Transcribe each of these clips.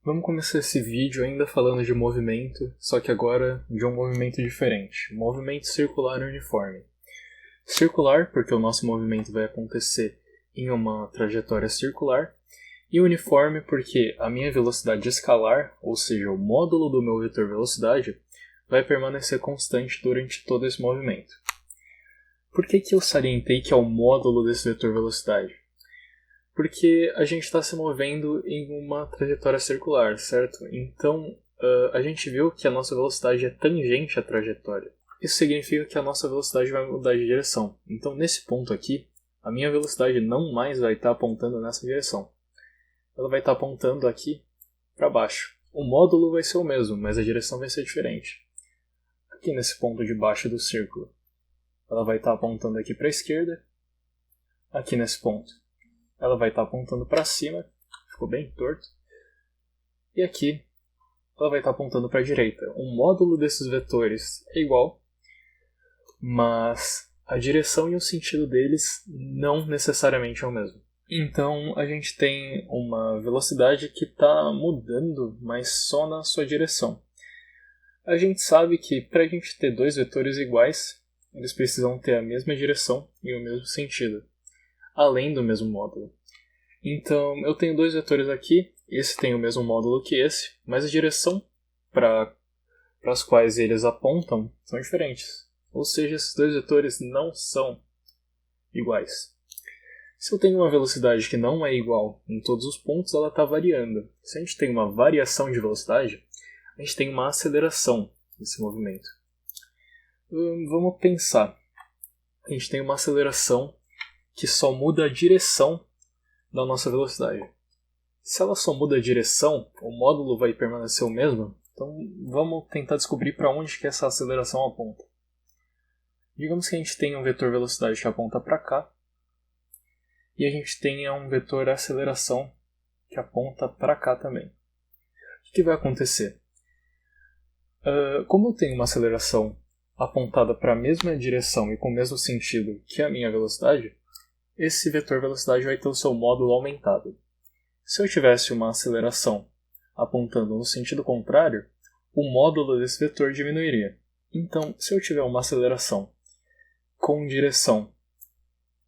Vamos começar esse vídeo ainda falando de movimento, só que agora de um movimento diferente, movimento circular uniforme. Circular, porque o nosso movimento vai acontecer em uma trajetória circular, e uniforme porque a minha velocidade escalar, ou seja, o módulo do meu vetor velocidade, vai permanecer constante durante todo esse movimento. Por que eu salientei que é o módulo desse vetor velocidade? Porque a gente está se movendo em uma trajetória circular, certo? Então, a gente viu que a nossa velocidade é tangente à trajetória. Isso significa que a nossa velocidade vai mudar de direção. Então, nesse ponto aqui, a minha velocidade não mais vai estar apontando nessa direção. Ela vai estar apontando aqui para baixo. O módulo vai ser o mesmo, mas a direção vai ser diferente. Aqui nesse ponto de baixo do círculo, ela vai estar apontando aqui para a esquerda. Aqui nesse ponto, ela vai estar apontando para cima, ficou bem torto. E aqui, ela vai estar apontando para a direita. O módulo desses vetores é igual, mas a direção e o sentido deles não necessariamente é o mesmo. Então, a gente tem uma velocidade que está mudando, mas só na sua direção. A gente sabe que para a gente ter dois vetores iguais, eles precisam ter a mesma direção e o mesmo sentido, além do mesmo módulo. Então, eu tenho dois vetores aqui, esse tem o mesmo módulo que esse, mas a direção para as quais eles apontam são diferentes. Ou seja, esses dois vetores não são iguais. Se eu tenho uma velocidade que não é igual em todos os pontos, ela está variando. Se a gente tem uma variação de velocidade, a gente tem uma aceleração desse movimento. Vamos pensar. A gente tem uma aceleração que só muda a direção da nossa velocidade. Se ela só muda a direção, o módulo vai permanecer o mesmo. Então vamos tentar descobrir para onde que essa aceleração aponta. Digamos que a gente tenha um vetor velocidade que aponta para cá, e a gente tenha um vetor aceleração que aponta para cá também. O que vai acontecer? Como eu tenho uma aceleração apontada para a mesma direção e com o mesmo sentido que a minha velocidade, esse vetor velocidade vai ter o seu módulo aumentado. Se eu tivesse uma aceleração apontando no sentido contrário, o módulo desse vetor diminuiria. Então, se eu tiver uma aceleração com direção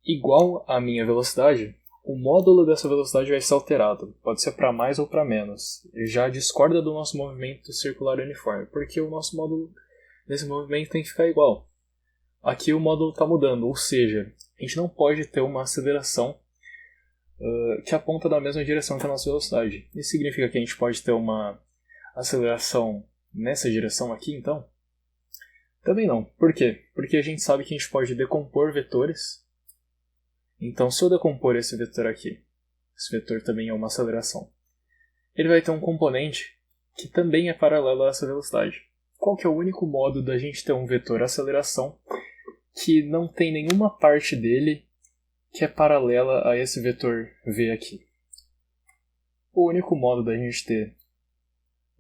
igual à minha velocidade, o módulo dessa velocidade vai ser alterado. Pode ser para mais ou para menos. Já discorda do nosso movimento circular uniforme, porque o nosso módulo desse movimento tem que ficar igual. Aqui o módulo está mudando, ou seja, a gente não pode ter uma aceleração que aponta na mesma direção que a nossa velocidade. Isso significa que a gente pode ter uma aceleração nessa direção aqui, então? Também não. Por quê? Porque a gente sabe que a gente pode decompor vetores. Então, se eu decompor esse vetor aqui, esse vetor também é uma aceleração, ele vai ter um componente que também é paralelo a essa velocidade. Qual que é o único modo da gente ter um vetor aceleração que não tem nenhuma parte dele que é paralela a esse vetor V aqui? O único modo da gente ter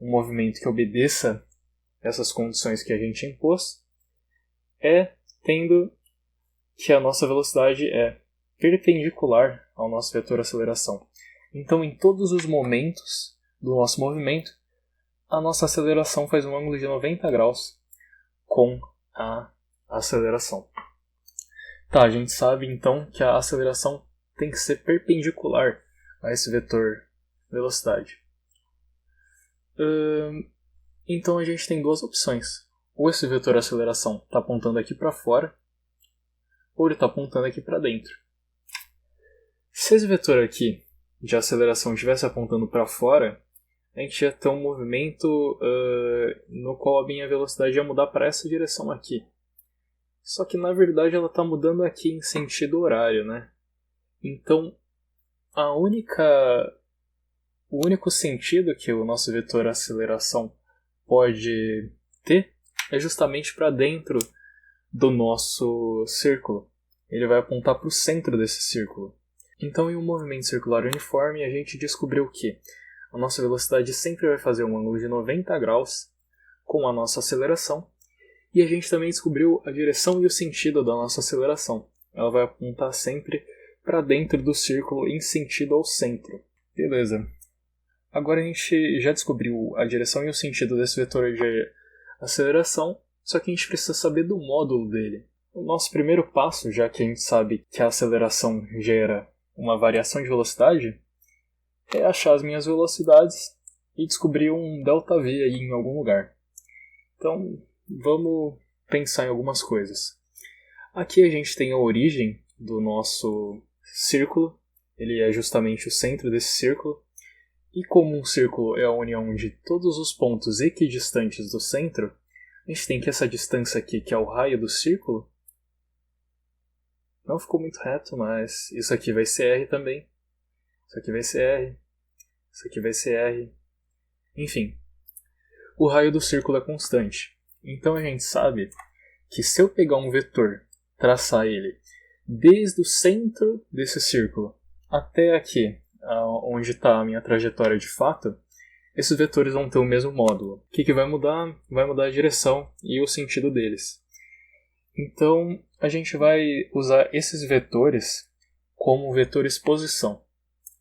um movimento que obedeça essas condições que a gente impôs é tendo que a nossa velocidade é perpendicular ao nosso vetor aceleração. Então, em todos os momentos do nosso movimento, a nossa aceleração faz um ângulo de 90 graus com a aceleração. Tá, a gente sabe então que a aceleração tem que ser perpendicular a esse vetor velocidade. Então a gente tem duas opções. Ou esse vetor aceleração está apontando aqui para fora, ou ele está apontando aqui para dentro. Se esse vetor aqui de aceleração estivesse apontando para fora, a gente ia ter um movimento no qual a minha velocidade ia mudar para essa direção aqui. Só que na verdade ela está mudando aqui em sentido horário, né? Então o único sentido que o nosso vetor aceleração pode ter é justamente para dentro do nosso círculo. Ele vai apontar para o centro desse círculo. Então, em um movimento circular uniforme, a gente descobriu que a nossa velocidade sempre vai fazer um ângulo de 90 graus com a nossa aceleração, e a gente também descobriu a direção e o sentido da nossa aceleração. Ela vai apontar sempre para dentro do círculo em sentido ao centro. Beleza. Agora a gente já descobriu a direção e o sentido desse vetor de aceleração, só que a gente precisa saber do módulo dele. O nosso primeiro passo, já que a gente sabe que a aceleração gera uma variação de velocidade, é achar as minhas velocidades e descobrir um ΔV aí em algum lugar. Então, vamos pensar em algumas coisas. Aqui a gente tem a origem do nosso círculo, ele é justamente o centro desse círculo, e como um círculo é a união de todos os pontos equidistantes do centro, a gente tem que essa distância aqui, que é o raio do círculo, não ficou muito reto, mas isso aqui vai ser R também, isso aqui vai ser R, isso aqui vai ser R, enfim. O raio do círculo é constante, então a gente sabe que se eu pegar um vetor, traçar ele desde o centro desse círculo até aqui, onde está a minha trajetória de fato, esses vetores vão ter o mesmo módulo. O que vai mudar? Vai mudar a direção e o sentido deles. Então, a gente vai usar esses vetores como vetores posição.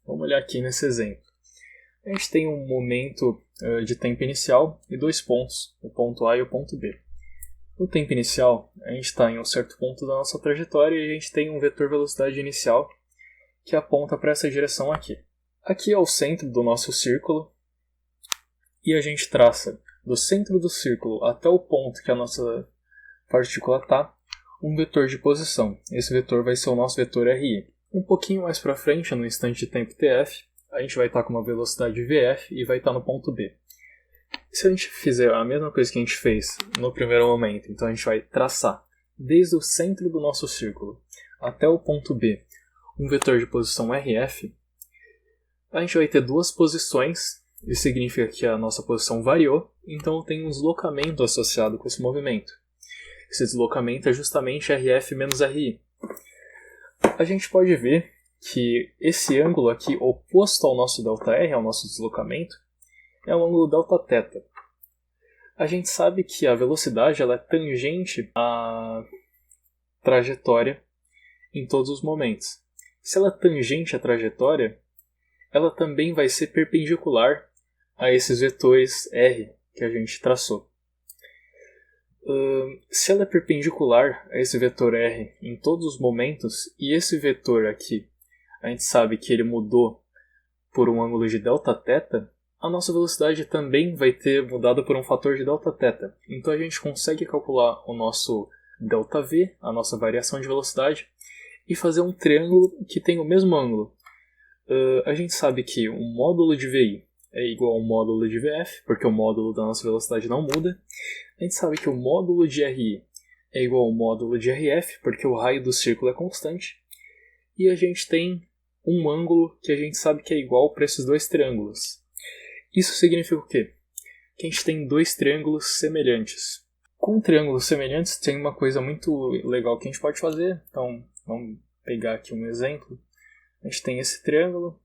Vamos olhar aqui nesse exemplo. A gente tem um momento de tempo inicial e dois pontos, o ponto A e o ponto B. No tempo inicial, a gente está em um certo ponto da nossa trajetória e a gente tem um vetor velocidade inicial que aponta para essa direção aqui. Aqui é o centro do nosso círculo e a gente traça do centro do círculo até o ponto que a nossa partícula está um vetor de posição. Esse vetor vai ser o nosso vetor RI. Um pouquinho mais para frente, no instante de tempo TF, a gente vai estar com uma velocidade VF e vai estar no ponto B. Se a gente fizer a mesma coisa que a gente fez no primeiro momento, então a gente vai traçar desde o centro do nosso círculo até o ponto B um vetor de posição RF, a gente vai ter duas posições, isso significa que a nossa posição variou, então tem um deslocamento associado com esse movimento. Esse deslocamento é justamente RF menos RI. A gente pode ver que esse ângulo aqui, oposto ao nosso ΔR, ao nosso deslocamento, é o ângulo Δθ. A gente sabe que a velocidade ela é tangente à trajetória em todos os momentos. Se ela é tangente à trajetória, ela também vai ser perpendicular a esses vetores R que a gente traçou. Se ela é perpendicular a esse vetor R em todos os momentos, e esse vetor aqui, a gente sabe que ele mudou por um ângulo de Δθ, a nossa velocidade também vai ter mudado por um fator de Δθ. Então a gente consegue calcular o nosso ΔV, a nossa variação de velocidade, e fazer um triângulo que tem o mesmo ângulo. A gente sabe que o módulo de VI é igual ao módulo de VF, porque o módulo da nossa velocidade não muda. A gente sabe que o módulo de RI é igual ao módulo de RF, porque o raio do círculo é constante. E a gente tem um ângulo que a gente sabe que é igual para esses dois triângulos. Isso significa o quê? Que a gente tem dois triângulos semelhantes. Com triângulos semelhantes tem uma coisa muito legal que a gente pode fazer. Então, vamos pegar aqui um exemplo. A gente tem esse triângulo.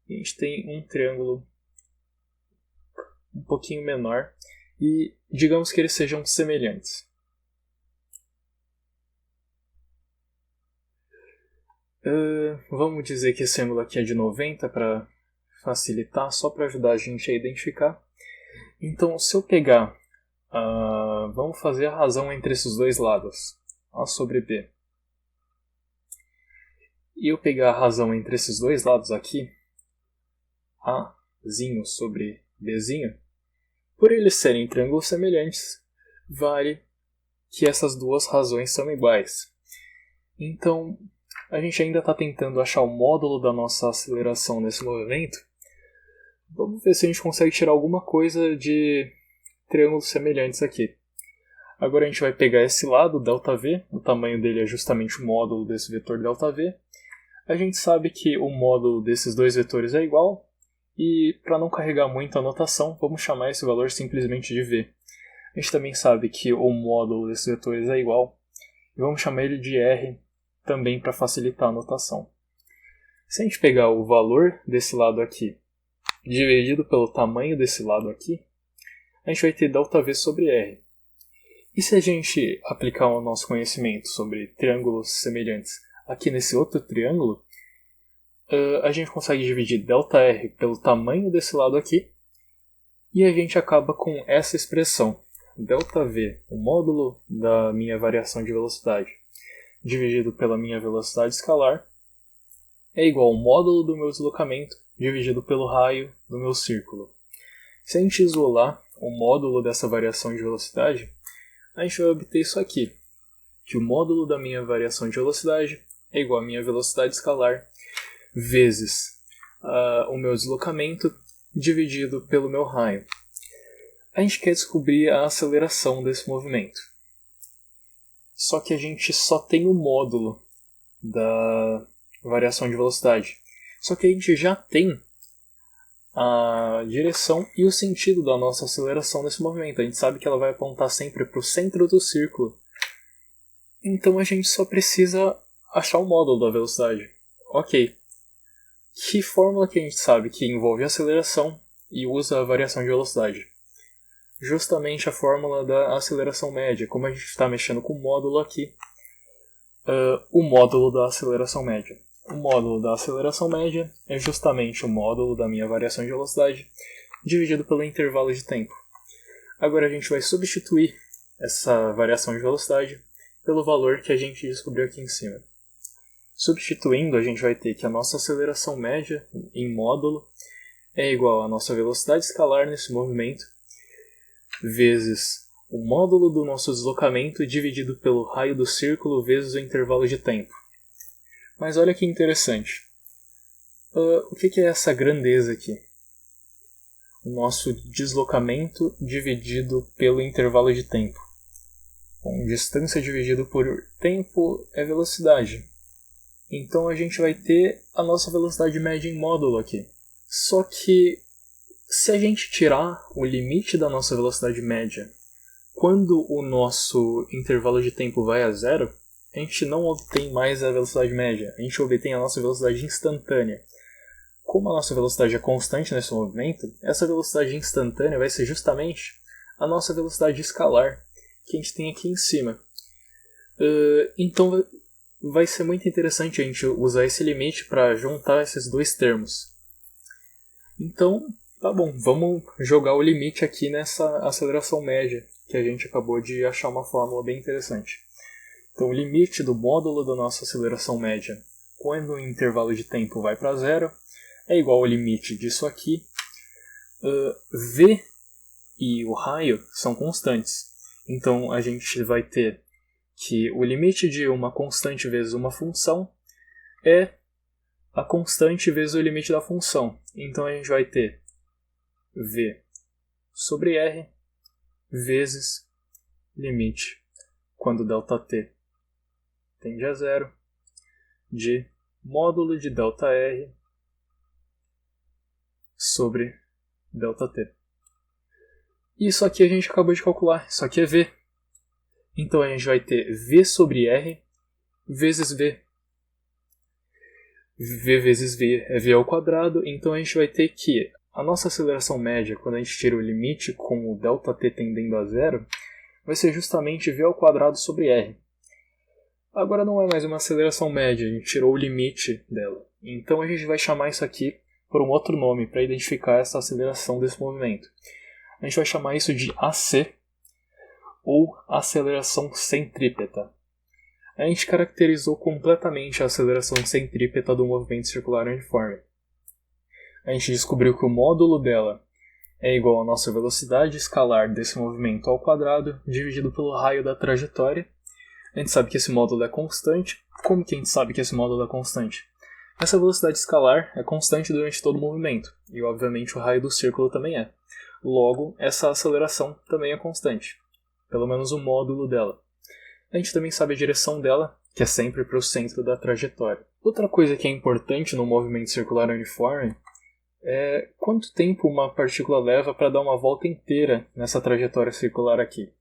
E a gente tem um triângulo um pouquinho menor. E digamos que eles sejam semelhantes. Vamos dizer que esse ângulo aqui é de 90 para facilitar, só para ajudar a gente a identificar. Então, se eu pegar, vamos fazer a razão entre esses dois lados, A sobre B. E eu pegar a razão entre esses dois lados aqui, Azinho sobre Bzinho, por eles serem triângulos semelhantes, vale que essas duas razões são iguais. Então, a gente ainda está tentando achar o módulo da nossa aceleração nesse movimento. Vamos ver se a gente consegue tirar alguma coisa de triângulos semelhantes aqui. Agora a gente vai pegar esse lado, ΔV, o tamanho dele é justamente o módulo desse vetor ΔV. A gente sabe que o módulo desses dois vetores é igual, e para não carregar muito a notação, vamos chamar esse valor simplesmente de V. A gente também sabe que o módulo desses vetores é igual, e vamos chamar ele de R também para facilitar a notação. Se a gente pegar o valor desse lado aqui dividido pelo tamanho desse lado aqui, a gente vai ter ΔV sobre R. E se a gente aplicar o nosso conhecimento sobre triângulos semelhantes aqui nesse outro triângulo, a gente consegue dividir ΔR pelo tamanho desse lado aqui, e a gente acaba com essa expressão, ΔV, o módulo da minha variação de velocidade, dividido pela minha velocidade escalar, é igual ao módulo do meu deslocamento dividido pelo raio do meu círculo. Se a gente isolar o módulo dessa variação de velocidade, a gente vai obter isso aqui, que o módulo da minha variação de velocidade é igual à minha velocidade escalar vezes o meu deslocamento dividido pelo meu raio. A gente quer descobrir a aceleração desse movimento. Só que a gente só tem o módulo da variação de velocidade. Só que a gente já tem a direção e o sentido da nossa aceleração nesse movimento. A gente sabe que ela vai apontar sempre para o centro do círculo. Então a gente só precisa achar o módulo da velocidade. Ok. Que fórmula que a gente sabe que envolve aceleração e usa a variação de velocidade? Justamente a fórmula da aceleração média. Como a gente está mexendo com o módulo aqui, o módulo da aceleração média. O módulo da aceleração média é justamente o módulo da minha variação de velocidade dividido pelo intervalo de tempo. Agora a gente vai substituir essa variação de velocidade pelo valor que a gente descobriu aqui em cima. Substituindo, a gente vai ter que a nossa aceleração média em módulo é igual à nossa velocidade escalar nesse movimento vezes o módulo do nosso deslocamento dividido pelo raio do círculo vezes o intervalo de tempo. Mas olha que interessante. O que é essa grandeza aqui? O nosso deslocamento dividido pelo intervalo de tempo. Bom, distância dividido por tempo é velocidade. Então a gente vai ter a nossa velocidade média em módulo aqui. Só que se a gente tirar o limite da nossa velocidade média quando o nosso intervalo de tempo vai a zero, a gente não obtém mais a velocidade média, a gente obtém a nossa velocidade instantânea. Como a nossa velocidade é constante nesse movimento, essa velocidade instantânea vai ser justamente a nossa velocidade escalar, que a gente tem aqui em cima. Então vai ser muito interessante a gente usar esse limite para juntar esses dois termos. Então, tá bom, vamos jogar o limite aqui nessa aceleração média, que a gente acabou de achar uma fórmula bem interessante. Então, o limite do módulo da nossa aceleração média quando o intervalo de tempo vai para zero é igual ao limite disso aqui. V e o raio são constantes. Então, a gente vai ter que o limite de uma constante vezes uma função é a constante vezes o limite da função. Então, a gente vai ter V sobre R vezes limite quando ΔT tende a zero de módulo de ΔR sobre ΔT. Isso aqui a gente acabou de calcular, isso aqui é V. Então a gente vai ter V sobre R vezes V. V vezes V é V ao quadrado, então a gente vai ter que a nossa aceleração média, quando a gente tira o limite com o ΔT tendendo a zero, vai ser justamente V ao quadrado sobre R. Agora não é mais uma aceleração média, a gente tirou o limite dela. Então a gente vai chamar isso aqui por um outro nome para identificar essa aceleração desse movimento. A gente vai chamar isso de AC, ou aceleração centrípeta. A gente caracterizou completamente a aceleração centrípeta do movimento circular uniforme. A gente descobriu que o módulo dela é igual à nossa velocidade escalar desse movimento ao quadrado dividido pelo raio da trajetória. A gente sabe que esse módulo é constante. Como que a gente sabe que esse módulo é constante? Essa velocidade escalar é constante durante todo o movimento, e obviamente o raio do círculo também é. Logo, essa aceleração também é constante, pelo menos o módulo dela. A gente também sabe a direção dela, que é sempre para o centro da trajetória. Outra coisa que é importante no movimento circular uniforme é quanto tempo uma partícula leva para dar uma volta inteira nessa trajetória circular aqui.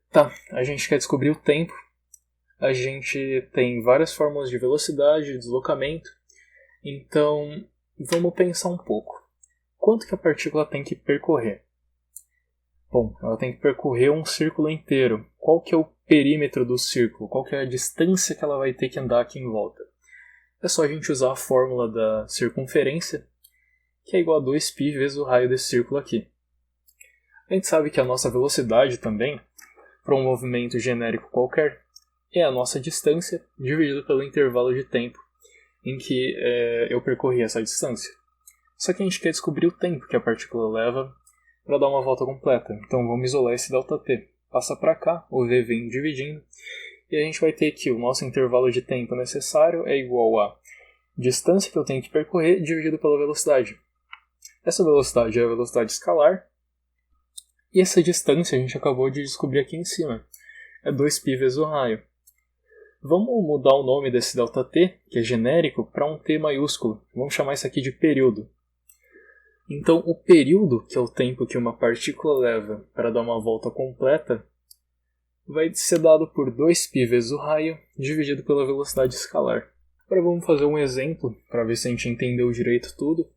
Tá, a gente quer descobrir o tempo. A gente tem várias fórmulas de velocidade, de deslocamento. Então, vamos pensar um pouco. Quanto que a partícula tem que percorrer? Bom, ela tem que percorrer um círculo inteiro. Qual que é o perímetro do círculo? Qual que é a distância que ela vai ter que andar aqui em volta? é só a gente usar a fórmula da circunferência, que é igual a 2π vezes o raio desse círculo aqui. A gente sabe que a nossa velocidade também, para um movimento genérico qualquer, é a nossa distância dividido pelo intervalo de tempo em que eu percorri essa distância. Só que a gente quer descobrir o tempo que a partícula leva para dar uma volta completa. Então vamos isolar esse ΔT. Passa para cá, o V vem dividindo, e a gente vai ter que o nosso intervalo de tempo necessário é igual a distância que eu tenho que percorrer dividido pela velocidade. Essa velocidade é a velocidade escalar, e essa distância a gente acabou de descobrir aqui em cima. É 2π vezes o raio. Vamos mudar o nome desse ΔT, que é genérico, para um T maiúsculo. Vamos chamar isso aqui de período. Então, o período, que é o tempo que uma partícula leva para dar uma volta completa, vai ser dado por 2π vezes o raio, dividido pela velocidade escalar. Agora vamos fazer um exemplo, para ver se a gente entendeu direito tudo.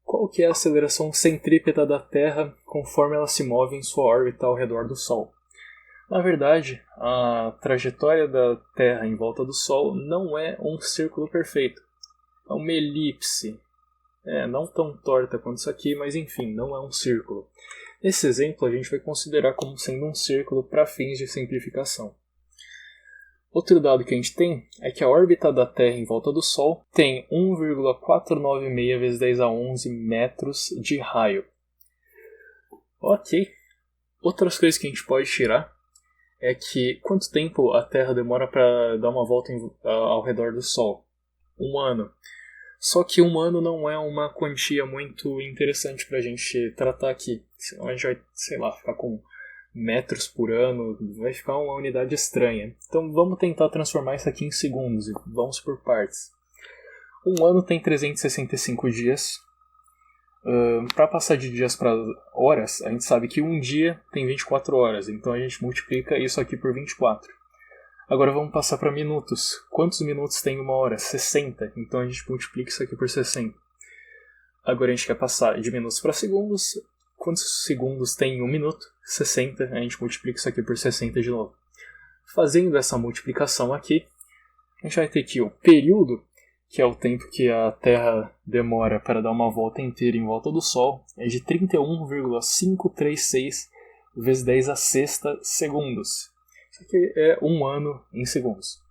Qual que é a aceleração centrípeta da Terra conforme ela se move em sua órbita ao redor do Sol? Na verdade, a trajetória da Terra em volta do Sol não é um círculo perfeito. É uma elipse. Não tão torta quanto isso aqui, mas enfim, não é um círculo. Nesse exemplo, a gente vai considerar como sendo um círculo para fins de simplificação. Outro dado que a gente tem é que a órbita da Terra em volta do Sol tem 1,496 vezes 10 a 11 metros de raio. Ok. Outras coisas que a gente pode tirar é que quanto tempo a Terra demora para dar uma volta ao redor do Sol? 1 ano. Só que 1 ano não é uma quantia muito interessante para a gente tratar aqui. Senão a gente vai, ficar com metros por ano, vai ficar uma unidade estranha. Então vamos tentar transformar isso aqui em segundos e vamos por partes. 1 ano tem 365 dias. Para passar de dias para horas, a gente sabe que um dia tem 24 horas, então a gente multiplica isso aqui por 24. Agora vamos passar para minutos. Quantos minutos tem 1 hora? 60. Então a gente multiplica isso aqui por 60. Agora a gente quer passar de minutos para segundos. Quantos segundos tem 1 minuto? 60. A gente multiplica isso aqui por 60 de novo. Fazendo essa multiplicação aqui, a gente vai ter que o período, que é o tempo que a Terra demora para dar uma volta inteira em volta do Sol, é de 31,536 vezes 10 a sexta segundos. Isso aqui é 1 ano em segundos.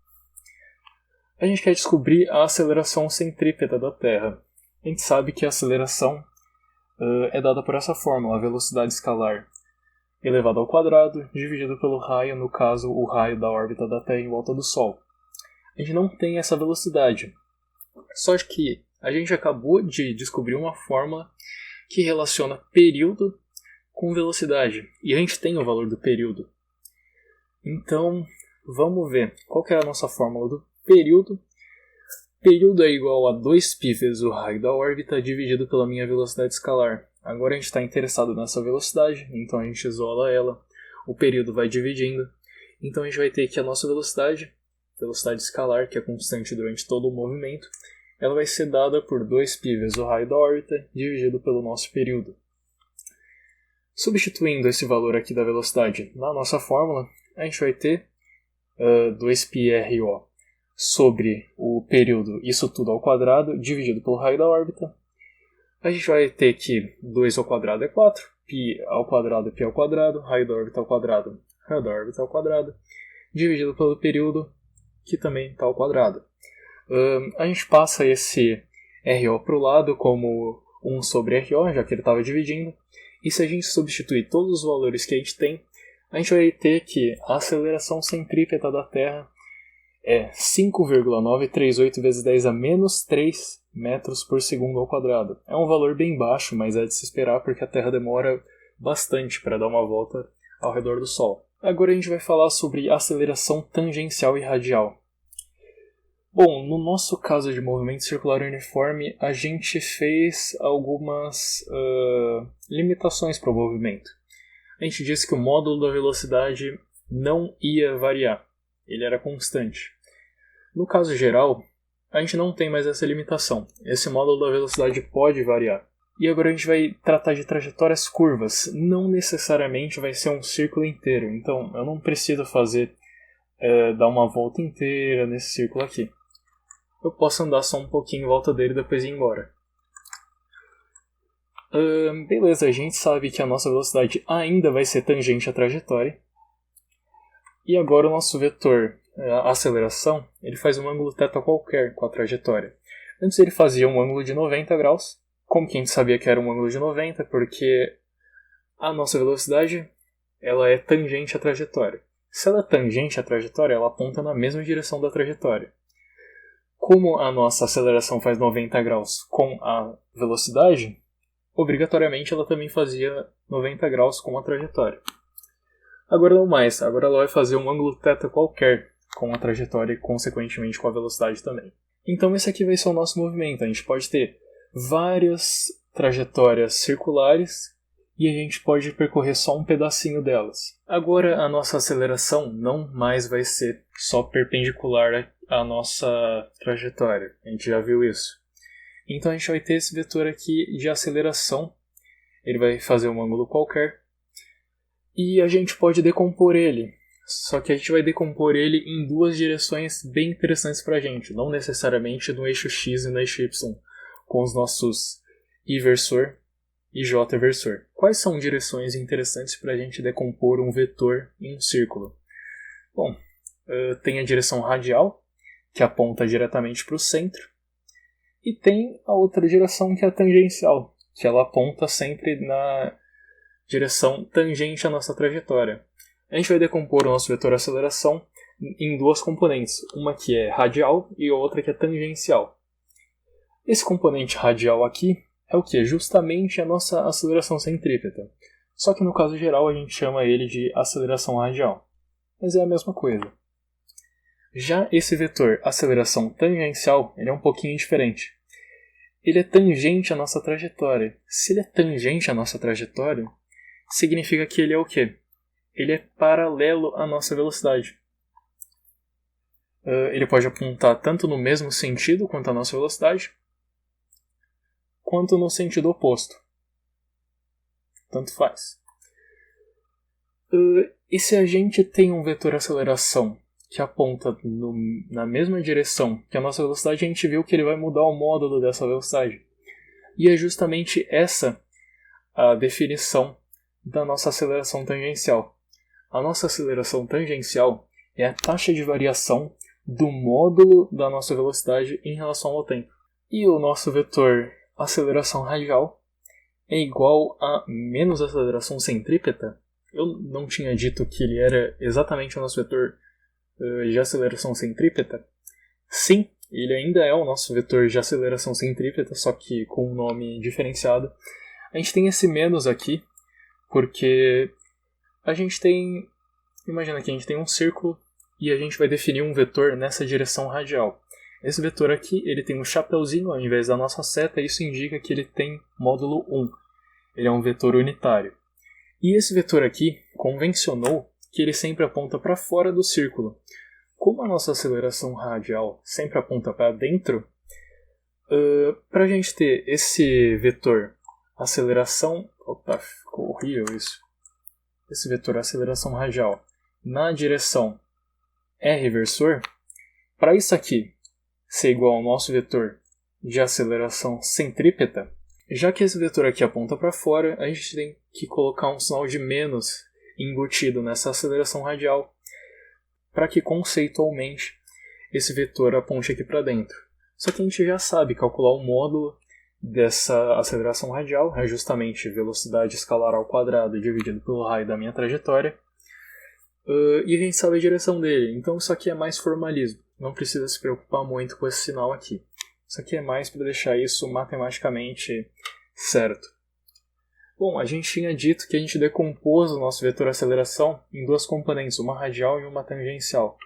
A gente quer descobrir a aceleração centrípeta da Terra. A gente sabe que a aceleração é dada por essa fórmula, a velocidade escalar elevado ao quadrado, dividido pelo raio, no caso, o raio da órbita da Terra em volta do Sol. A gente não tem essa velocidade. Só que a gente acabou de descobrir uma fórmula que relaciona período com velocidade. E a gente tem o valor do período. Então, vamos ver qual que é a nossa fórmula do período. Período é igual a 2π vezes o raio da órbita dividido pela minha velocidade escalar. Agora a gente está interessado nessa velocidade, então a gente isola ela. O período vai dividindo. Então a gente vai ter que a nossa velocidade escalar, que é constante durante todo o movimento, ela vai ser dada por 2π vezes o raio da órbita dividido pelo nosso período. Substituindo esse valor aqui da velocidade na nossa fórmula, a gente vai ter 2πRO sobre o período, isso tudo ao quadrado, dividido pelo raio da órbita. A gente vai ter que 2 ao quadrado é 4, π ao quadrado é π ao quadrado, raio da órbita ao quadrado, raio da órbita ao quadrado, dividido pelo período, que também está ao quadrado. A gente passa esse RO para o lado como 1 sobre RO, já que ele estava dividindo. E se a gente substituir todos os valores que a gente tem, a gente vai ter que a aceleração centrípeta da Terra é 5,938 vezes 10 a menos 3 metros por segundo ao quadrado. É um valor bem baixo, mas é de se esperar porque a Terra demora bastante para dar uma volta ao redor do Sol. Agora a gente vai falar sobre aceleração tangencial e radial. Bom, no nosso caso de movimento circular uniforme, a gente fez algumas limitações para o movimento. A gente disse que o módulo da velocidade não ia variar, ele era constante. No caso geral, a gente não tem mais essa limitação. Esse módulo da velocidade pode variar. E agora a gente vai tratar de trajetórias curvas. Não necessariamente vai ser um círculo inteiro, então eu não preciso dar uma volta inteira nesse círculo aqui. eu posso andar só um pouquinho em volta dele e depois ir embora. Beleza, a gente sabe que a nossa velocidade ainda vai ser tangente à trajetória. E agora o nosso vetor, a aceleração, ele faz um ângulo θ qualquer com a trajetória. Antes ele fazia um ângulo de 90 graus. Como que a gente sabia que era um ângulo de 90? Porque a nossa velocidade ela é tangente à trajetória. Se ela é tangente à trajetória, ela aponta na mesma direção da trajetória. Como a nossa aceleração faz 90 graus com a velocidade, obrigatoriamente ela também fazia 90 graus com a trajetória. Agora não mais, agora ela vai fazer um ângulo θ qualquer com a trajetória e consequentemente com a velocidade também. Então esse aqui vai ser o nosso movimento. A gente pode ter várias trajetórias circulares e a gente pode percorrer só um pedacinho delas. Agora a nossa aceleração não mais vai ser só perpendicular à nossa trajetória. A gente já viu isso. Então a gente vai ter esse vetor aqui de aceleração. Ele vai fazer um ângulo qualquer. E a gente pode decompor ele. Só que a gente vai decompor ele em duas direções bem interessantes para a gente. Não necessariamente no eixo X e no eixo Y, com os nossos I versor e J versor. Quais são direções interessantes para a gente decompor um vetor em um círculo? Bom, tem a direção radial, que aponta diretamente para o centro. E tem a outra direção que é a tangencial, que ela aponta sempre na direção tangente à nossa trajetória. A gente vai decompor o nosso vetor aceleração em duas componentes, uma que é radial e outra que é tangencial. Esse componente radial aqui é o que? Justamente a nossa aceleração centrípeta. Só que no caso geral a gente chama ele de aceleração radial. Mas é a mesma coisa. Já esse vetor aceleração tangencial, ele é um pouquinho diferente. Ele é tangente à nossa trajetória. Se ele é tangente à nossa trajetória, significa que ele é o quê? Ele é paralelo à nossa velocidade. Ele pode apontar tanto no mesmo sentido quanto a nossa velocidade, quanto no sentido oposto. Tanto faz. E se a gente tem um vetor aceleração que aponta na mesma direção que a nossa velocidade, a gente viu que ele vai mudar o módulo dessa velocidade. E é justamente essa a definição da nossa aceleração tangencial. A nossa aceleração tangencial é a taxa de variação do módulo da nossa velocidade em relação ao tempo. E o nosso vetor aceleração radial é igual a menos aceleração centrípeta. Eu não tinha dito que ele era exatamente o nosso vetor de aceleração centrípeta. Sim, ele ainda é o nosso vetor de aceleração centrípeta, só que com um nome diferenciado. A gente tem esse menos aqui, porque a gente tem... Imagina que a gente tem um círculo e a gente vai definir um vetor nessa direção radial. Esse vetor aqui, ele tem um chapeuzinho ao invés da nossa seta, e isso indica que ele tem módulo 1. Ele é um vetor unitário. E esse vetor aqui convencionou que ele sempre aponta para fora do círculo. Como a nossa aceleração radial sempre aponta para dentro, para a gente ter esse vetor aceleração... Opa, ficou horrível isso. Esse vetor aceleração radial na direção R versor, para isso aqui ser igual ao nosso vetor de aceleração centrípeta, já que esse vetor aqui aponta para fora, a gente tem que colocar um sinal de menos embutido nessa aceleração radial para que conceitualmente esse vetor aponte aqui para dentro. Só que a gente já sabe calcular o módulo dessa aceleração radial, é justamente velocidade escalar ao quadrado dividido pelo raio da minha trajetória, e a gente sabe a direção dele, então isso aqui é mais formalismo, não precisa se preocupar muito com esse sinal aqui. Isso aqui é mais para deixar isso matematicamente certo. Bom, a gente tinha dito que a gente decompôs o nosso vetor aceleração em duas componentes, uma radial e uma tangencial.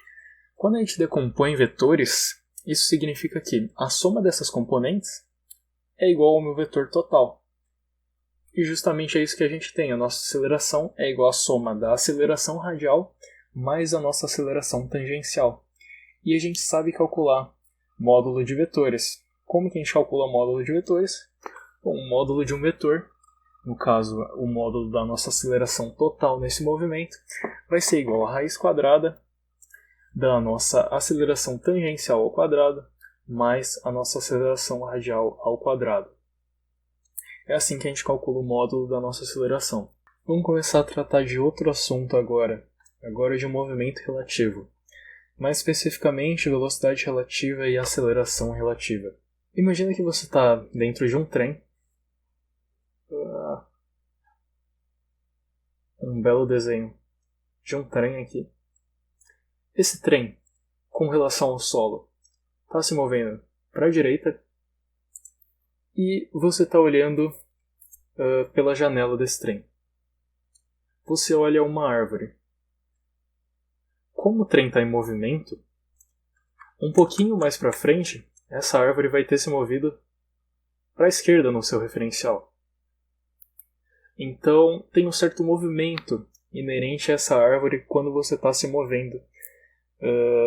Quando a gente decompõe vetores, isso significa que a soma dessas componentes é igual ao meu vetor total. E justamente é isso que a gente tem. A nossa aceleração é igual à soma da aceleração radial mais a nossa aceleração tangencial. E a gente sabe calcular módulo de vetores. Como que a gente calcula o módulo de vetores? Bom, o módulo de um vetor, no caso o módulo da nossa aceleração total nesse movimento, vai ser igual a raiz quadrada da nossa aceleração tangencial ao quadrado mais a nossa aceleração radial ao quadrado. É assim que a gente calcula o módulo da nossa aceleração. Vamos começar a tratar de outro assunto agora de movimento relativo. Mais especificamente, velocidade relativa e aceleração relativa. Imagina que você está dentro de um trem. Um belo desenho de um trem aqui. Esse trem, com relação ao solo, está se movendo para a direita e você está olhando pela janela desse trem. Você olha uma árvore. Como o trem está em movimento, um pouquinho mais para frente, essa árvore vai ter se movido para a esquerda no seu referencial. Então, tem um certo movimento inerente a essa árvore quando você está se movendo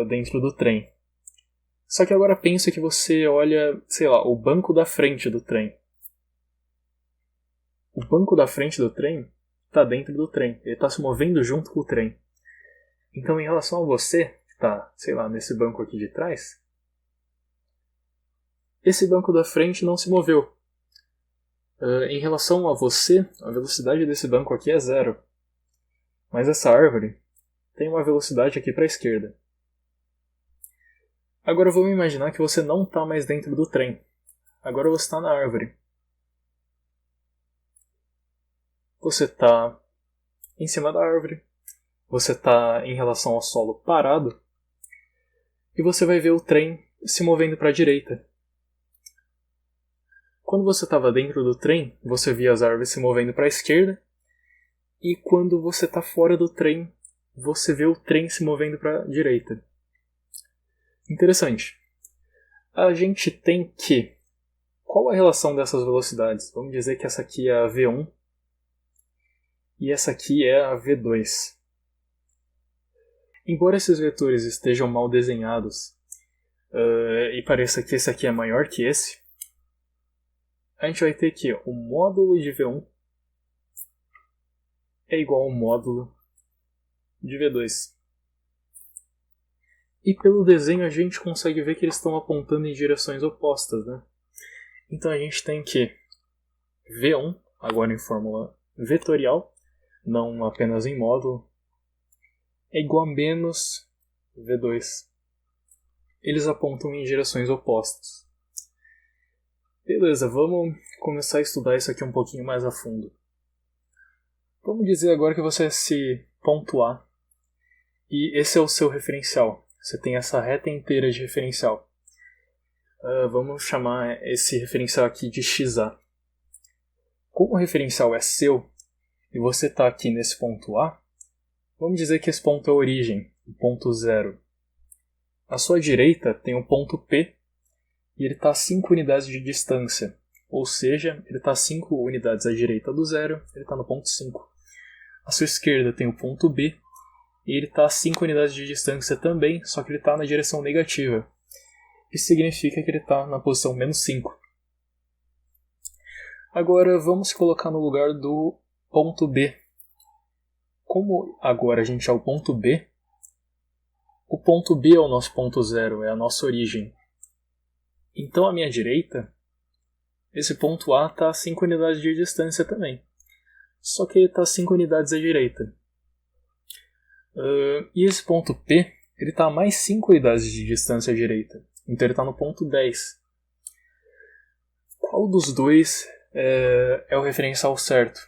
dentro do trem. Só que agora pensa que você olha, o banco da frente do trem. O banco da frente do trem está dentro do trem. Ele está se movendo junto com o trem. Então, em relação a você, que está, nesse banco aqui de trás, esse banco da frente não se moveu. Em relação a você, a velocidade desse banco aqui é 0. Mas essa árvore tem uma velocidade aqui para a esquerda. Agora vamos imaginar que você não está mais dentro do trem. Agora você está na árvore. Você está em cima da árvore. Você está em relação ao solo parado. E você vai ver o trem se movendo para a direita. Quando você estava dentro do trem, você via as árvores se movendo para a esquerda. E quando você está fora do trem, você vê o trem se movendo para a direita. Interessante. A gente tem que... Qual a relação dessas velocidades? Vamos dizer que essa aqui é a V1 e essa aqui é a V2. Embora esses vetores estejam mal desenhados e pareça que esse aqui é maior que esse, a gente vai ter que o módulo de V1 é igual ao módulo de V2. E pelo desenho a gente consegue ver que eles estão apontando em direções opostas, né? Então a gente tem que V1, agora em fórmula vetorial, não apenas em módulo, é igual a menos V2. Eles apontam em direções opostas. Beleza, vamos começar a estudar isso aqui um pouquinho mais a fundo. Vamos dizer agora que você é esse ponto A e esse é o seu referencial. Você tem essa reta inteira de referencial. Vamos chamar esse referencial aqui de XA. Como o referencial é seu e você está aqui nesse ponto A, vamos dizer que esse ponto é a origem, o ponto 0. À sua direita tem o ponto P e ele está a 5 unidades de distância. Ou seja, ele está a 5 unidades à direita do 0, ele está no ponto 5. À sua esquerda tem o ponto B e ele está a 5 unidades de distância também, só que ele está na direção negativa. Isso significa que ele está na posição menos 5. Agora vamos se colocar no lugar do ponto B. Como agora a gente é o ponto B é o nosso ponto 0, é a nossa origem. Então à minha direita, esse ponto A está a 5 unidades de distância também. Só que ele está a 5 unidades à direita. E esse ponto P está a mais 5 unidades de distância à direita. Então ele está no ponto 10. Qual dos dois é o referencial certo?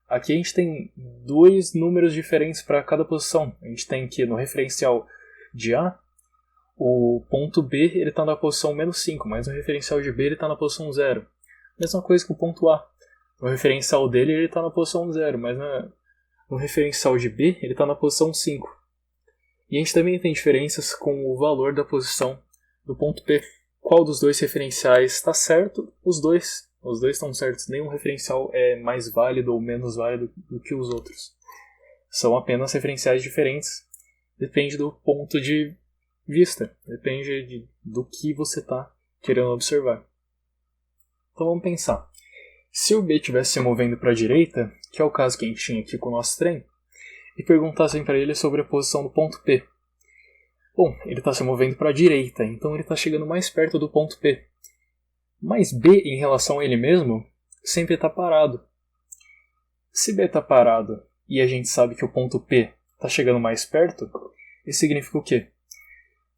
Aqui a gente tem dois números diferentes para cada posição. A gente tem que no referencial de A, o ponto B está na posição menos 5, mas no referencial de B ele está na posição 0. Mesma coisa com o ponto A. No referencial dele ele está na posição 0, mas no referencial de B ele está na posição 5. E a gente também tem diferenças com o valor da posição do ponto P. Qual dos dois referenciais está certo? Os dois estão certos. Nenhum referencial é mais válido ou menos válido do que os outros. São apenas referenciais diferentes. Depende do ponto de vista. Depende do que você está querendo observar. Então vamos pensar. Se o B estivesse se movendo para a direita, que é o caso que a gente tinha aqui com o nosso trem, e perguntassem para ele sobre a posição do ponto P. Bom, ele está se movendo para a direita, então ele está chegando mais perto do ponto P. Mas B, em relação a ele mesmo, sempre está parado. Se B está parado e a gente sabe que o ponto P está chegando mais perto, isso significa o quê?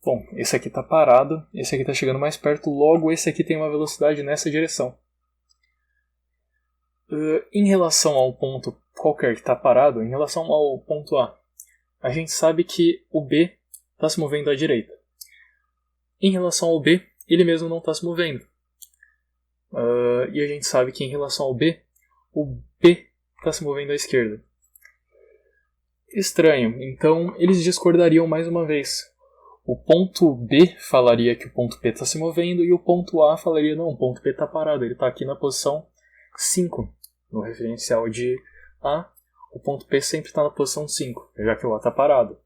Bom, esse aqui está parado, esse aqui está chegando mais perto, logo esse aqui tem uma velocidade nessa direção. Em relação ao ponto qualquer que está parado, em relação ao ponto a gente sabe que o B está se movendo à direita. Em relação ao B, ele mesmo não está se movendo. E a gente sabe que em relação ao B, o B está se movendo à esquerda. Estranho, então eles discordariam mais uma vez. O ponto B falaria que o ponto P está se movendo e o ponto A falaria, não, o ponto P está parado, ele está aqui na posição 5. No referencial de A, o ponto P sempre está na posição 5, já que o A está parado.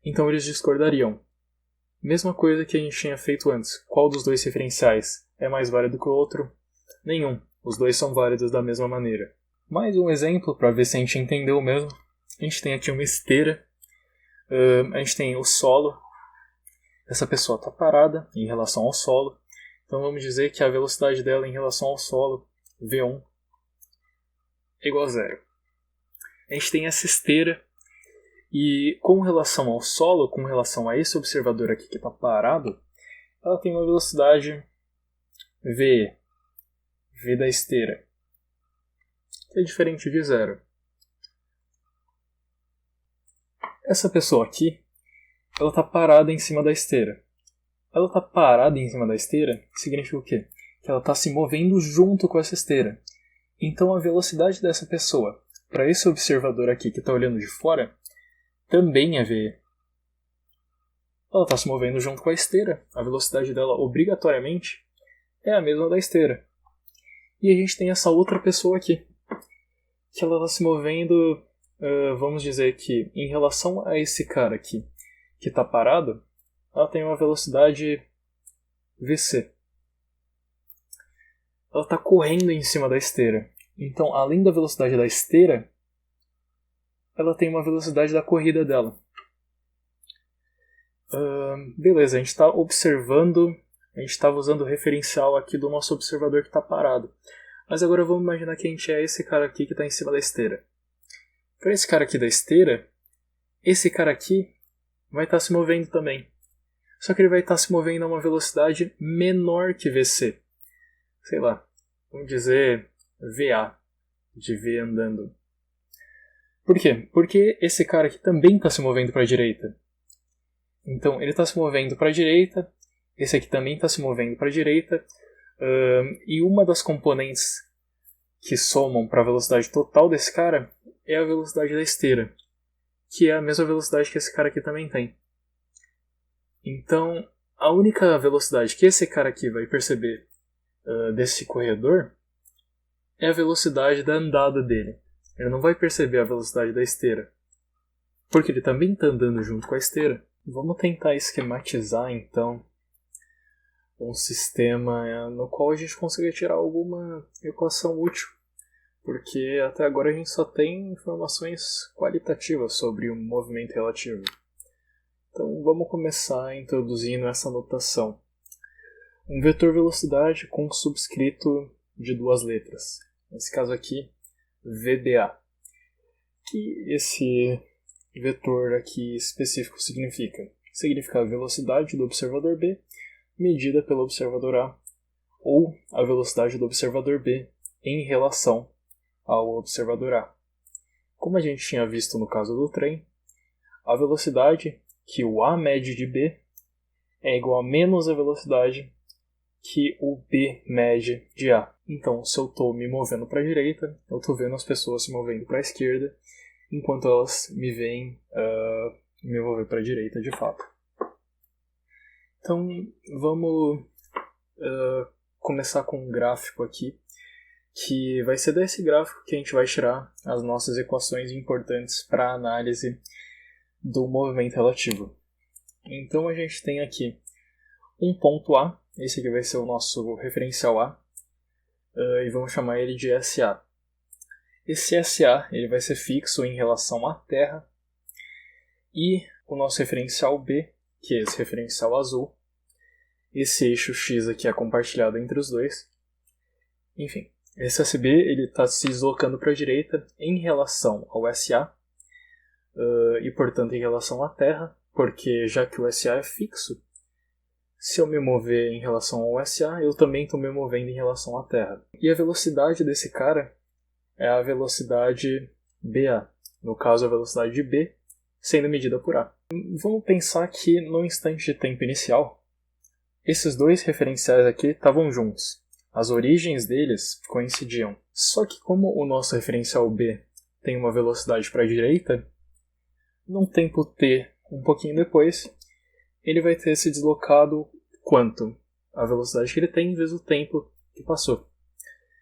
Então eles discordariam. Mesma coisa que a gente tinha feito antes. Qual dos dois referenciais é mais válido que o outro? Nenhum. Os dois são válidos da mesma maneira. Mais um exemplo para ver se a gente entendeu mesmo. A gente tem aqui uma esteira. A gente tem o solo. Essa pessoa está parada em relação ao solo. Então vamos dizer que a velocidade dela em relação ao solo, V1, é igual a 0. A gente tem essa esteira. E com relação ao solo, com relação a esse observador aqui que está parado, ela tem uma velocidade V da esteira, que é diferente de 0. Essa pessoa aqui, ela está parada em cima da esteira. Ela está parada em cima da esteira significa o quê? Que ela está se movendo junto com essa esteira. Então a velocidade dessa pessoa para esse observador aqui que está olhando de fora também é V. Ela está se movendo junto com a esteira. A velocidade dela, obrigatoriamente, é a mesma da esteira. E a gente tem essa outra pessoa aqui, que ela está se movendo, vamos dizer que, em relação a esse cara aqui, que está parado, ela tem uma velocidade VC. Ela está correndo em cima da esteira. Então, além da velocidade da esteira, ela tem uma velocidade da corrida dela. Beleza, a gente está observando, a gente estava usando o referencial aqui do nosso observador que está parado. Mas agora vamos imaginar que a gente é esse cara aqui que está em cima da esteira. Para esse cara aqui da esteira, esse cara aqui vai estar se movendo também. Só que ele vai estar se movendo a uma velocidade menor que VC. Sei lá, vamos dizer VA, de V andando. Por quê? Porque esse cara aqui também está se movendo para a direita. Então, ele está se movendo para a direita, esse aqui também está se movendo para a direita, e uma das componentes que somam para a velocidade total desse cara é a velocidade da esteira, que é a mesma velocidade que esse cara aqui também tem. Então, a única velocidade que esse cara aqui vai perceber desse corredor é a velocidade da andada dele. Ele não vai perceber a velocidade da esteira, porque ele também está andando junto com a esteira. Vamos tentar esquematizar, então, um sistema no qual a gente consiga tirar alguma equação útil, porque até agora a gente só tem informações qualitativas sobre o movimento relativo. Então vamos começar introduzindo essa notação. Um vetor velocidade com subscrito de 2 letras. Nesse caso aqui, VBA. Que esse vetor aqui específico significa? Significa a velocidade do observador B medida pelo observador A, ou a velocidade do observador B em relação ao observador A. Como a gente tinha visto no caso do trem, a velocidade que o A mede de B é igual a menos a velocidade que o B mede de A. Então, se eu estou me movendo para a direita, eu estou vendo as pessoas se movendo para a esquerda, enquanto elas me veem me mover para a direita de fato. Então, vamos começar com um gráfico aqui, que vai ser desse gráfico que a gente vai tirar as nossas equações importantes para a análise do movimento relativo. Então, a gente tem aqui um ponto A, esse aqui vai ser o nosso referencial A, e vamos chamar ele de SA. Esse SA ele vai ser fixo em relação à Terra, e o nosso referencial B, que é esse referencial azul. Esse eixo x aqui é compartilhado entre os dois. Enfim, esse SB está se deslocando para a direita em relação ao SA, e portanto em relação à Terra, porque já que o SA é fixo, se eu me mover em relação ao SA, eu também estou me movendo em relação à Terra. E a velocidade desse cara é a velocidade BA, no caso a velocidade de B, sendo medida por A. Vamos pensar que no instante de tempo inicial, esses dois referenciais aqui estavam juntos. As origens deles coincidiam. Só que como o nosso referencial B tem uma velocidade para a direita, num tempo t um pouquinho depois, ele vai ter se deslocado quanto? A velocidade que ele tem vezes o tempo que passou.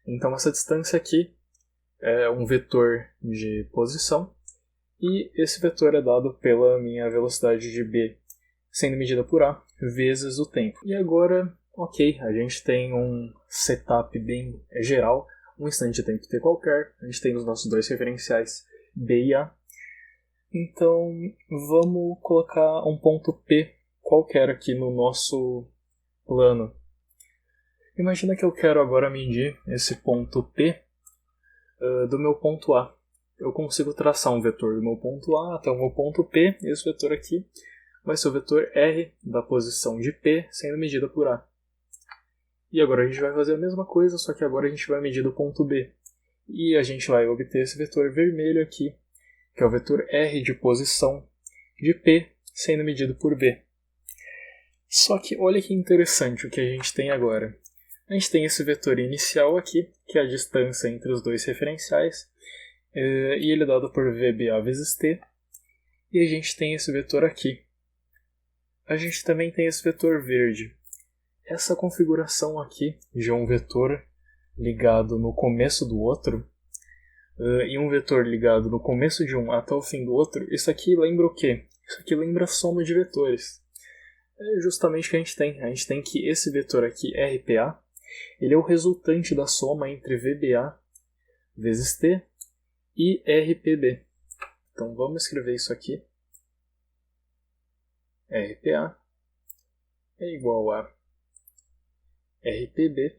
Então essa distância aqui é um vetor de posição, e esse vetor é dado pela minha velocidade de B sendo medida por A vezes o tempo. E agora, ok, a gente tem um setup bem geral, um instante de tempo t qualquer, a gente tem os nossos dois referenciais B e A. Então vamos colocar um ponto P qualquer aqui no nosso plano. Imagina que eu quero agora medir esse ponto P do meu ponto A. Eu consigo traçar um vetor do meu ponto A até o meu ponto P, e esse vetor aqui vai ser o vetor R da posição de P sendo medida por A. E agora a gente vai fazer a mesma coisa, só que agora a gente vai medir do ponto B. E a gente vai obter esse vetor vermelho aqui, que é o vetor R de posição de P sendo medido por B. Só que olha que interessante o que a gente tem agora. A gente tem esse vetor inicial aqui, que é a distância entre os dois referenciais, e ele é dado por VBA vezes T, e a gente tem esse vetor aqui. A gente também tem esse vetor verde. Essa configuração aqui de um vetor ligado no começo do outro, e um vetor ligado no começo de um até o fim do outro, isso aqui lembra o quê? Isso aqui lembra a soma de vetores. É justamente o que a gente tem. A gente tem que esse vetor aqui, RPA, ele é o resultante da soma entre VBA vezes T e RPB. Então vamos escrever isso aqui. RPA é igual a RPB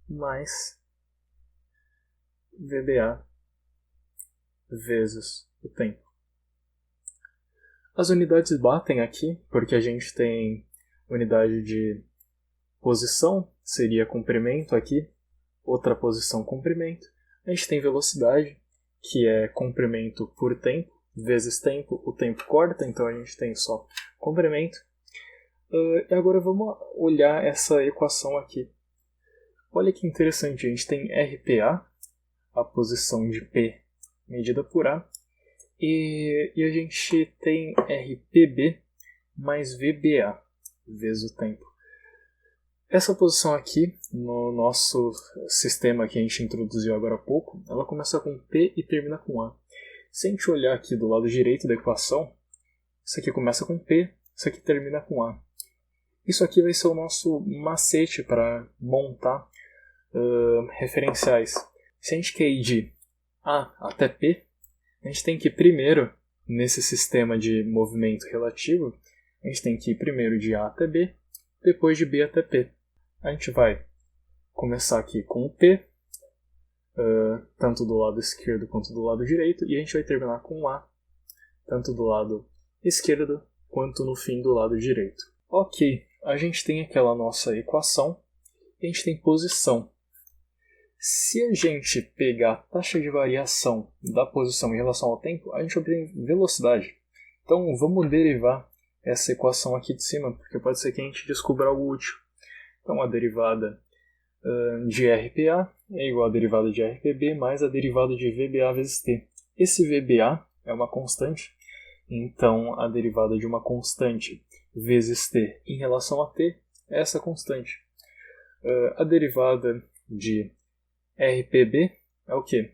mais VBA vezes o tempo. As unidades batem aqui, porque a gente tem unidade de posição, seria comprimento aqui, outra posição comprimento. A gente tem velocidade, que é comprimento por tempo, vezes tempo, o tempo corta, então a gente tem só comprimento. E agora vamos olhar essa equação aqui. Olha que interessante, a gente tem RPA, a posição de P medida por A, e a gente tem RPB mais VBA, vezes o tempo. Essa posição aqui, no nosso sistema que a gente introduziu agora há pouco, ela começa com P e termina com A. Se a gente olhar aqui do lado direito da equação, isso aqui começa com P, isso aqui termina com A. Isso aqui vai ser o nosso macete para montar referenciais. Se a gente quer ir de A até P, a gente tem que ir primeiro, nesse sistema de movimento relativo, a gente tem que ir primeiro de A até B, depois de B até P. A gente vai começar aqui com o P, tanto do lado esquerdo quanto do lado direito, e a gente vai terminar com o A, tanto do lado esquerdo quanto no fim do lado direito. Ok, a gente tem aquela nossa equação, e a gente tem posição. Se a gente pegar a taxa de variação da posição em relação ao tempo, a gente obtém velocidade. Então vamos derivar essa equação aqui de cima, porque pode ser que a gente descubra algo útil. Então a derivada de RPA é igual a derivada de RPB mais a derivada de VBA vezes T. Esse VBA é uma constante, então a derivada de uma constante vezes T em relação a T é essa constante. A derivada de RPB é o quê?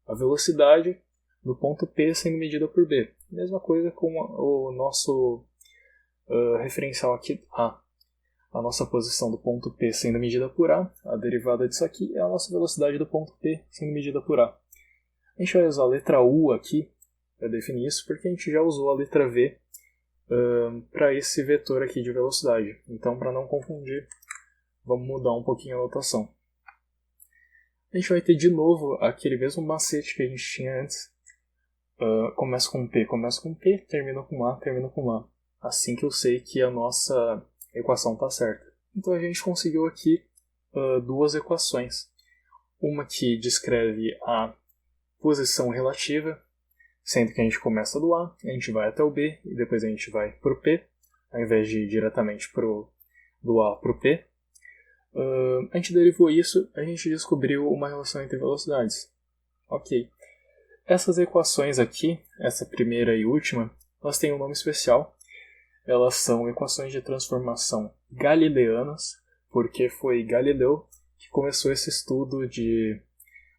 A velocidade do ponto P sendo medida por B. Mesma coisa com o nosso referencial aqui, A. A nossa posição do ponto P sendo medida por A, a derivada disso aqui é a nossa velocidade do ponto P sendo medida por A. A gente vai usar a letra U aqui para definir isso, porque a gente já usou a letra V para esse vetor aqui de velocidade. Então, para não confundir, vamos mudar um pouquinho a notação. A gente vai ter de novo aquele mesmo macete que a gente tinha antes. Começa com P, termina com A, termina com A. Assim que eu sei que a nossa equação está certa. Então a gente conseguiu aqui duas equações. Uma que descreve a posição relativa, sendo que a gente começa do A, a gente vai até o B e depois a gente vai para o P, ao invés de ir diretamente do A para o P. A gente derivou isso, a gente descobriu uma relação entre velocidades. Ok. Essas equações aqui, essa primeira e última, elas têm um nome especial. Elas são equações de transformação galileanas, porque foi Galileu que começou esse estudo de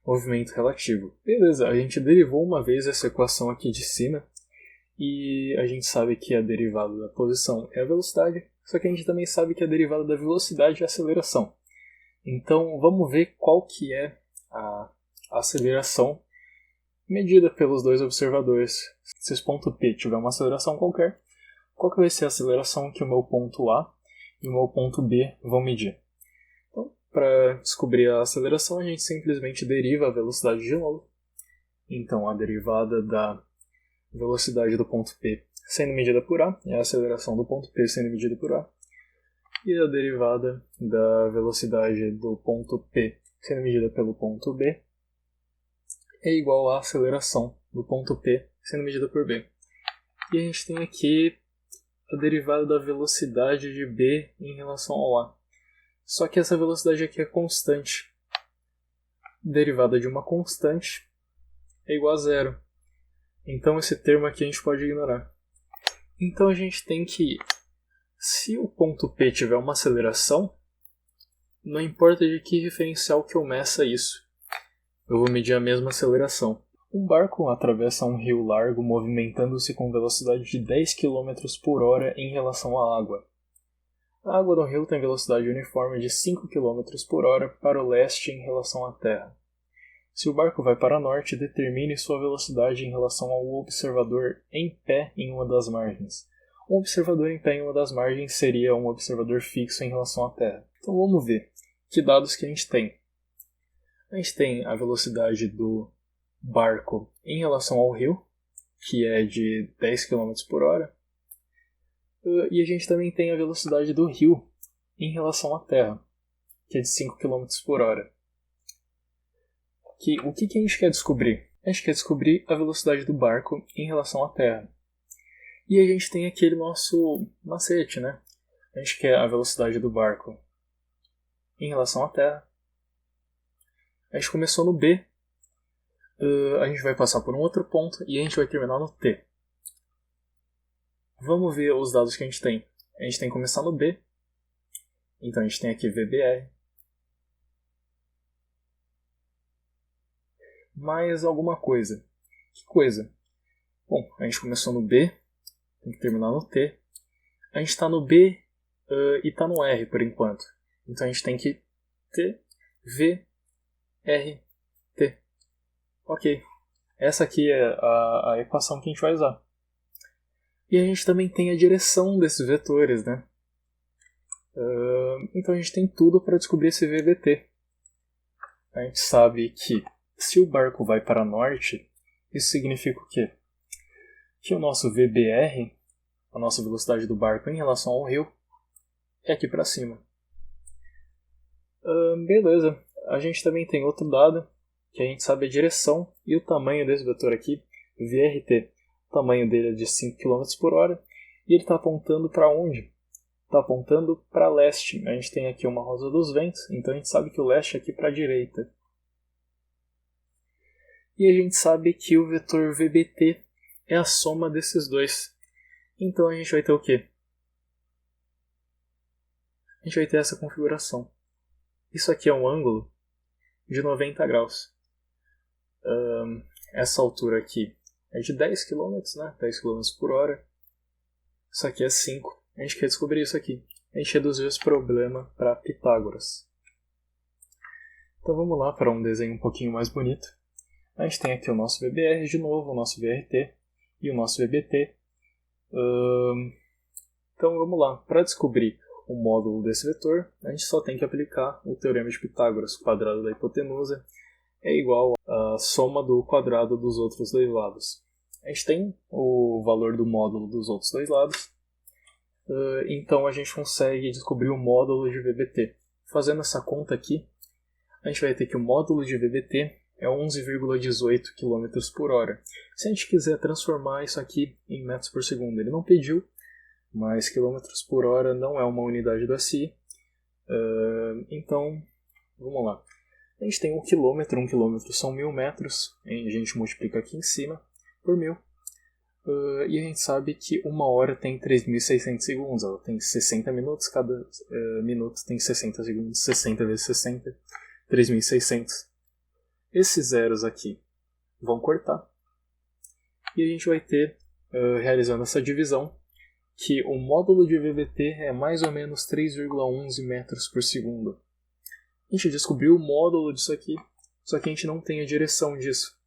movimento relativo. Beleza, a gente derivou uma vez essa equação aqui de cima, e a gente sabe que a derivada da posição é a velocidade, só que a gente também sabe que a derivada da velocidade é a aceleração. Então vamos ver qual que é a aceleração medida pelos dois observadores. Se esse ponto P tiver uma aceleração qualquer, qual que vai ser a aceleração que o meu ponto A e o meu ponto B vão medir? Então, para descobrir a aceleração, a gente simplesmente deriva a velocidade de novo. Então, a derivada da velocidade do ponto P sendo medida por A é a aceleração do ponto P sendo medida por A. E a derivada da velocidade do ponto P sendo medida pelo ponto B é igual à aceleração do ponto P sendo medida por B. E a gente tem aqui a derivada da velocidade de B em relação ao A. Só que essa velocidade aqui é constante. Derivada de uma constante é igual a zero. Então esse termo aqui a gente pode ignorar. Então a gente tem que, se o ponto P tiver uma aceleração, não importa de que referencial que eu meça isso, eu vou medir a mesma aceleração. Um barco atravessa um rio largo movimentando-se com velocidade de 10 km por hora em relação à água. A água do rio tem velocidade uniforme de 5 km por hora para o leste em relação à terra. Se o barco vai para norte, determine sua velocidade em relação ao observador em pé em uma das margens. Um observador em pé em uma das margens seria um observador fixo em relação à terra. Então vamos ver que dados que a gente tem. A gente tem a velocidade do barco em relação ao rio, que é de 10 km por hora. E a gente também tem a velocidade do rio em relação à terra, que é de 5 km por hora. O que a gente quer descobrir? A gente quer descobrir a velocidade do barco em relação à terra. E a gente tem aquele nosso macete, né? A gente quer a velocidade do barco em relação à terra. A gente começou no B, a gente vai passar por um outro ponto e a gente vai terminar no T. Vamos ver os dados que a gente tem. A gente tem que começar no B, então a gente tem aqui VBR. Mais alguma coisa. Que coisa? Bom, a gente começou no B, tem que terminar no T. A gente está no B e está no R por enquanto. Então a gente tem que T, V, R, T. Ok. Essa aqui é a equação que a gente vai usar. E a gente também tem a direção desses vetores, né? Então a gente tem tudo para descobrir esse VBT. A gente sabe que se o barco vai para norte, isso significa o quê? Que o nosso VBR, a nossa velocidade do barco em relação ao rio, é aqui para cima. Beleza. A gente também tem outro dado, que a gente sabe a direção e o tamanho desse vetor aqui, VRT. O tamanho dele é de 5 km por hora e ele está apontando para onde? Está apontando para leste. A gente tem aqui uma rosa dos ventos, então a gente sabe que o leste é aqui para a direita. E a gente sabe que o vetor VBT é a soma desses dois. Então a gente vai ter o quê? A gente vai ter essa configuração. Isso aqui é um ângulo de 90 graus. Essa altura aqui é de 10 km, né? 10 km por hora. Isso aqui é 5. A gente quer descobrir isso aqui. A gente reduziu esse problema para Pitágoras. Então vamos lá para um desenho um pouquinho mais bonito. A gente tem aqui o nosso VBR de novo, o nosso VRT e o nosso VBT. Então vamos lá, para descobrir o módulo desse vetor, a gente só tem que aplicar o teorema de Pitágoras. O quadrado da hipotenusa é igual à soma do quadrado dos outros dois lados. A gente tem o valor do módulo dos outros dois lados, então a gente consegue descobrir o módulo de VBT. Fazendo essa conta aqui, a gente vai ter que o módulo de VBT é 11,18 km por hora. Se a gente quiser transformar isso aqui em metros por segundo, ele não pediu, mas quilômetros por hora não é uma unidade do SI. Então, vamos lá. A gente tem 1 quilômetro são 1000 metros, a gente multiplica aqui em cima por 1000. E a gente sabe que uma hora tem 3.600 segundos, ela tem 60 minutos, cada minuto tem 60 segundos, 60 vezes 60, 3.600. Esses zeros aqui vão cortar, e a gente vai ter, realizando essa divisão, que o módulo de VBT é mais ou menos 3,11 metros por segundo. A gente descobriu o módulo disso aqui, só que a gente não tem a direção disso.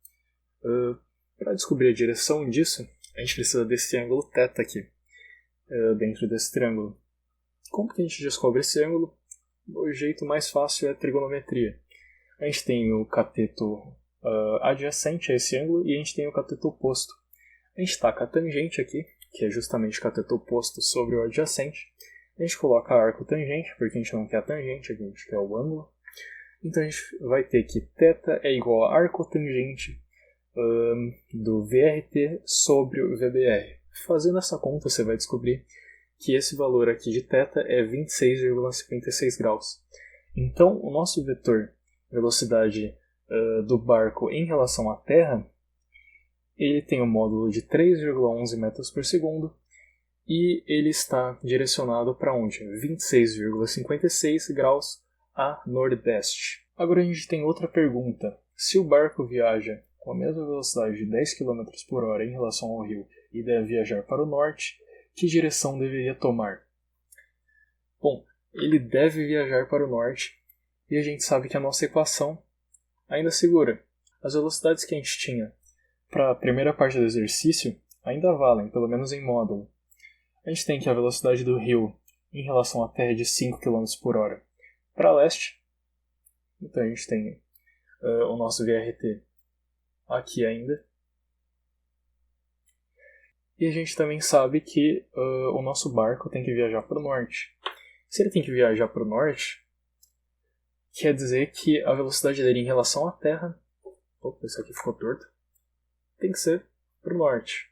Para descobrir a direção disso, a gente precisa desse ângulo θ aqui, dentro desse triângulo. Como que a gente descobre esse ângulo? O jeito mais fácil é a trigonometria. A gente tem o cateto adjacente a esse ângulo e a gente tem o cateto oposto. A gente taca a tangente aqui, que é justamente o cateto oposto sobre o adjacente. A gente coloca arco tangente, porque a gente não quer a tangente, a gente quer o ângulo. Então a gente vai ter que θ é igual a arco tangente do VRT sobre o VBR. Fazendo essa conta, você vai descobrir que esse valor aqui de θ é 26,56 graus. Então, o nosso vetor velocidade do barco em relação à Terra, ele tem um módulo de 3,11 metros por segundo e ele está direcionado para onde? 26,56 graus a nordeste. Agora a gente tem outra pergunta. Se o barco viaja com a mesma velocidade de 10 km por hora em relação ao rio e deve viajar para o norte, que direção deveria tomar? Bom, ele deve viajar para o norte e a gente sabe que a nossa equação ainda segura. As velocidades que a gente tinha para a primeira parte do exercício ainda valem, pelo menos em módulo. A gente tem que a velocidade do rio em relação à Terra é de 5 km por hora para leste. Então a gente tem o nosso VRT aqui ainda. E a gente também sabe que o nosso barco tem que viajar para o norte. Se ele tem que viajar para o norte, quer dizer que a velocidade dele em relação à Terra... Opa, isso aqui ficou torto. Tem que ser para o norte.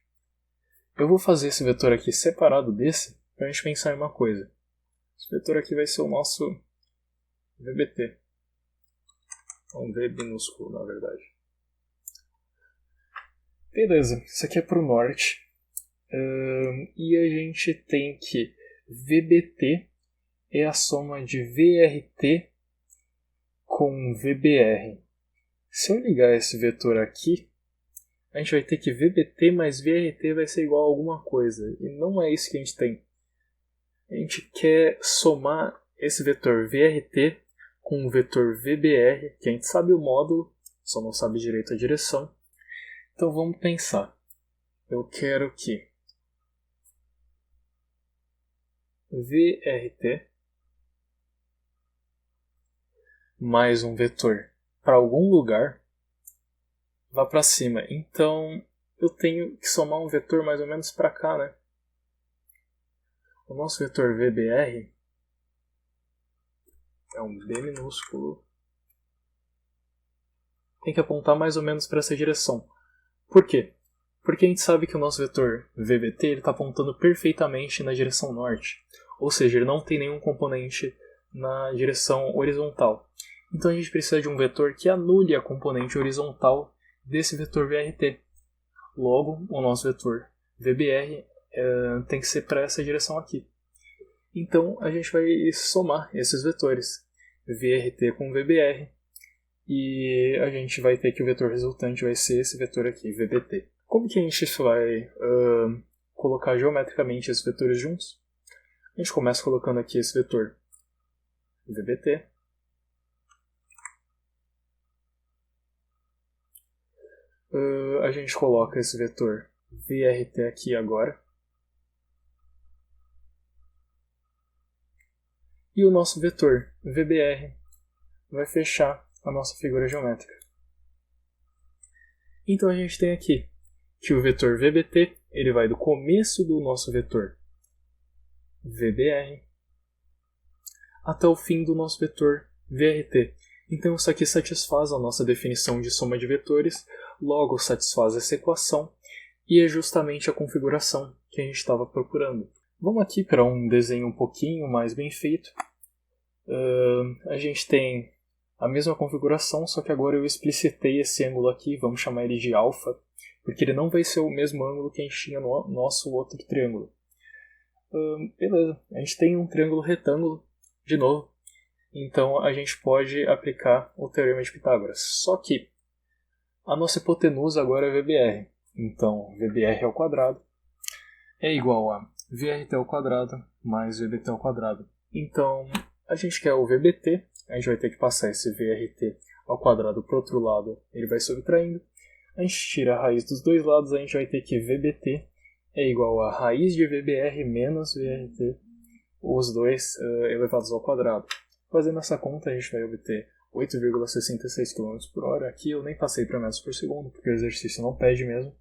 Eu vou fazer esse vetor aqui separado desse para a gente pensar em uma coisa. Esse vetor aqui vai ser o nosso VBT. Um V minúsculo, na verdade. Beleza, isso aqui é para o norte. E a gente tem que VBT é a soma de VRT com VBR. Se eu ligar esse vetor aqui, a gente vai ter que VBT mais VRT vai ser igual a alguma coisa. E não é isso que a gente tem. A gente quer somar esse vetor VRT com o vetor VBR, que a gente sabe o módulo, só não sabe direito a direção. Então vamos pensar. Eu quero que VRT mais um vetor para algum lugar vá para cima. Então eu tenho que somar um vetor mais ou menos para cá, né? O nosso vetor VBR é um B minúsculo. Tem que apontar mais ou menos para essa direção. Por quê? Porque a gente sabe que o nosso vetor VBT está apontando perfeitamente na direção norte. Ou seja, ele não tem nenhum componente na direção horizontal. Então a gente precisa de um vetor que anule a componente horizontal desse vetor VRT. Logo, o nosso vetor VBR tem que ser para essa direção aqui. Então a gente vai somar esses vetores, VRT com VBR, e a gente vai ter que o vetor resultante vai ser esse vetor aqui, VBT. Como que a gente vai colocar geometricamente esses vetores juntos? A gente começa colocando aqui esse vetor VBT. A gente coloca esse vetor VRT aqui agora. E o nosso vetor VBR vai fechar a nossa figura geométrica. Então a gente tem aqui que o vetor VBT ele vai do começo do nosso vetor VBR até o fim do nosso vetor VRT. Então isso aqui satisfaz a nossa definição de soma de vetores, logo satisfaz essa equação e é justamente a configuração que a gente estava procurando. Vamos aqui para um desenho um pouquinho mais bem feito. A gente tem a mesma configuração, só que agora eu explicitei esse ângulo aqui, vamos chamar ele de alfa, porque ele não vai ser o mesmo ângulo que a gente tinha no nosso outro triângulo. Beleza, a gente tem um triângulo retângulo, de novo, então a gente pode aplicar o teorema de Pitágoras. Só que a nossa hipotenusa agora é VBR, então VBR ao quadrado é igual a VRT ao quadrado mais VBT ao quadrado. Então a gente quer o VBT, a gente vai ter que passar esse VRT ao quadrado para o outro lado, ele vai subtraindo. A gente tira a raiz dos dois lados, a gente vai ter que VBT é igual a raiz de VBR menos VRT, os dois elevados ao quadrado. Fazendo essa conta, a gente vai obter 8,66 km/h. Aqui eu nem passei para metros por segundo, porque o exercício não pede mesmo.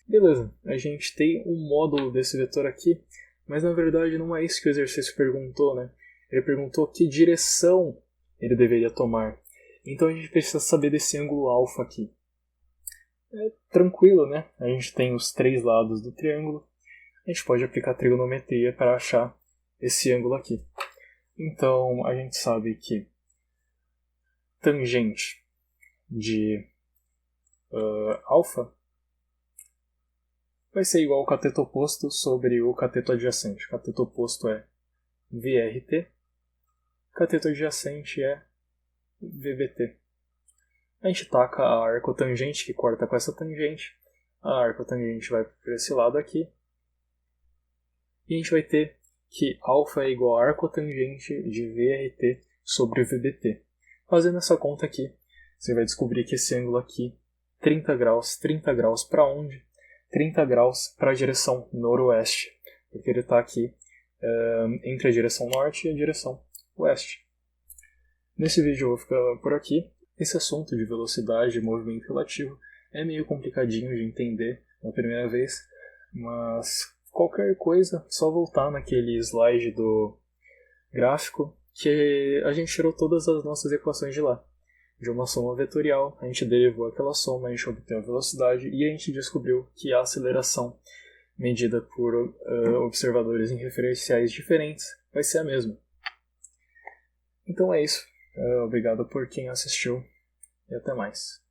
Beleza, a gente tem um módulo desse vetor aqui, mas na verdade não é isso que o exercício perguntou, né? Ele perguntou que direção ele deveria tomar. Então a gente precisa saber desse ângulo alfa aqui. É tranquilo, né? A gente tem os três lados do triângulo. A gente pode aplicar trigonometria para achar esse ângulo aqui. Então a gente sabe que tangente de alfa vai ser igual ao cateto oposto sobre o cateto adjacente. O cateto oposto é VRT, cateto adjacente é VBT. A gente taca a arcotangente que corta com essa tangente, a arcotangente vai para esse lado aqui, e a gente vai ter que alfa é igual a arcotangente de VRT sobre VBT. Fazendo essa conta aqui, você vai descobrir que esse ângulo aqui, 30 graus para onde? 30 graus para a direção noroeste, porque ele está aqui entre a direção norte e a direção oeste. Nesse vídeo eu vou ficar por aqui. Esse assunto de velocidade e movimento relativo é meio complicadinho de entender na primeira vez, mas qualquer coisa, só voltar naquele slide do gráfico que a gente tirou todas as nossas equações de lá. De uma soma vetorial, a gente derivou aquela soma, a gente obteve a velocidade e a gente descobriu que a aceleração medida por observadores em referenciais diferentes vai ser a mesma. Então é isso. Obrigado por quem assistiu e até mais.